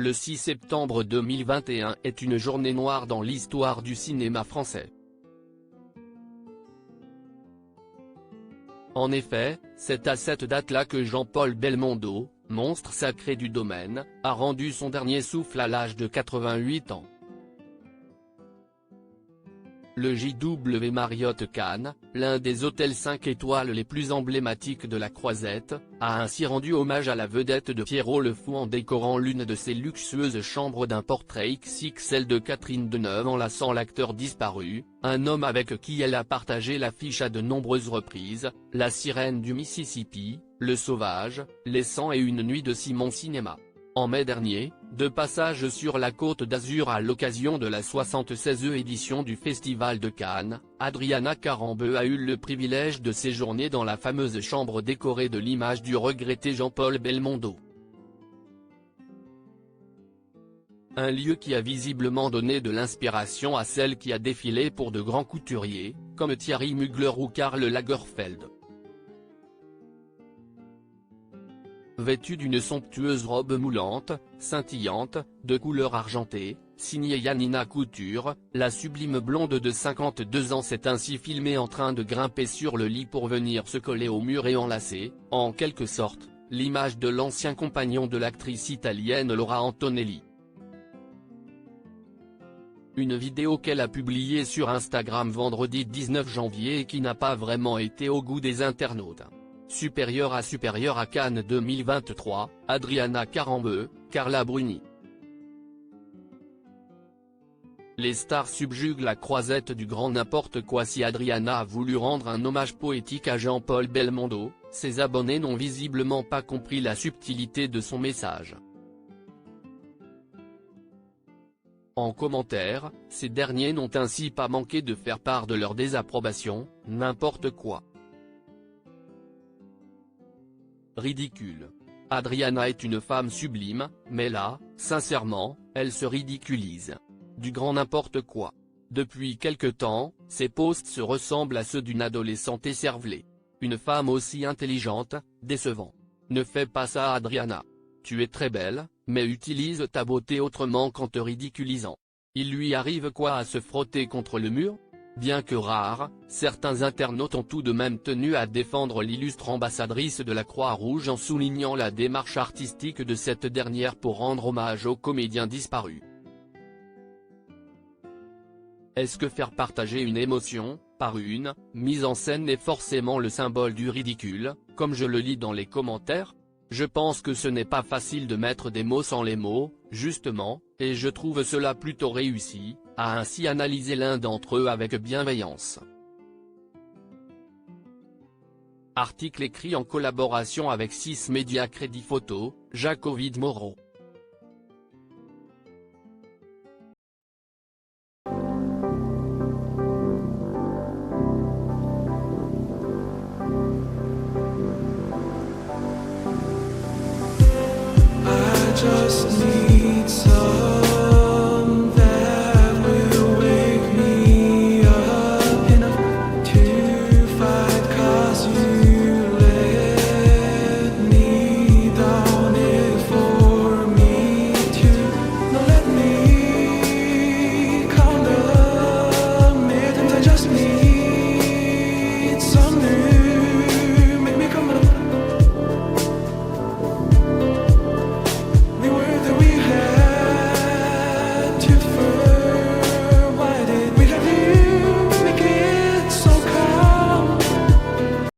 Le 6 septembre 2021 est une journée noire dans l'histoire du cinéma français. En effet, c'est à cette date-là que Jean-Paul Belmondo, monstre sacré du domaine, a rendu son dernier souffle à l'âge de 88 ans. Le JW Marriott Cannes, l'un des hôtels 5 étoiles les plus emblématiques de la Croisette, a ainsi rendu hommage à la vedette de Pierrot le Fou en décorant l'une de ses luxueuses chambres d'un portrait XXL de Catherine Deneuve en laissant l'acteur disparu, un homme avec qui elle a partagé l'affiche à de nombreuses reprises, La Sirène du Mississippi, Le Sauvage, Les 100 et Une nuit de Simon Cinéma. En mai dernier, de passage sur la Côte d'Azur à l'occasion de la 76e édition du Festival de Cannes, Adriana Carambeu a eu le privilège de séjourner dans la fameuse chambre décorée de l'image du regretté Jean-Paul Belmondo. Un lieu qui a visiblement donné de l'inspiration à celle qui a défilé pour de grands couturiers, comme Thierry Mugler ou Karl Lagerfeld. Vêtue d'une somptueuse robe moulante, scintillante, de couleur argentée, signée Yanina Couture, la sublime blonde de 52 ans s'est ainsi filmée en train de grimper sur le lit pour venir se coller au mur et enlacer, en quelque sorte, l'image de l'ancien compagnon de l'actrice italienne Laura Antonelli. Une vidéo qu'elle a publiée sur Instagram vendredi 19 janvier et qui n'a pas vraiment été au goût des internautes. Supérieur à Cannes 2023, Adriana Carambeu, Carla Bruni. Les stars subjuguent la Croisette du grand n'importe quoi. Si Adriana a voulu rendre un hommage poétique à Jean-Paul Belmondo, ses abonnés n'ont visiblement pas compris la subtilité de son message. En commentaire, ces derniers n'ont ainsi pas manqué de faire part de leur désapprobation, n'importe quoi. Ridicule. Adriana est une femme sublime, mais là, sincèrement, elle se ridiculise. Du grand n'importe quoi. Depuis quelque temps, ses posts se ressemblent à ceux d'une adolescente écervelée. Une femme aussi intelligente, décevant. Ne fais pas ça Adriana. Tu es très belle, mais utilise ta beauté autrement qu'en te ridiculisant. Il lui arrive quoi à se frotter contre le mur ? Bien que rares, certains internautes ont tout de même tenu à défendre l'illustre ambassadrice de la Croix-Rouge en soulignant la démarche artistique de cette dernière pour rendre hommage au comédien disparu. Est-ce que faire partager une émotion, par une mise en scène est forcément le symbole du ridicule, comme je le lis dans les commentaires ? Je pense que ce n'est pas facile de mettre des mots sans les mots, justement, et je trouve cela plutôt réussi, a ainsi analysé l'un d'entre eux avec bienveillance. Article écrit en collaboration avec 6 médias Crédit Photo, Jacques-Ovid Moreau.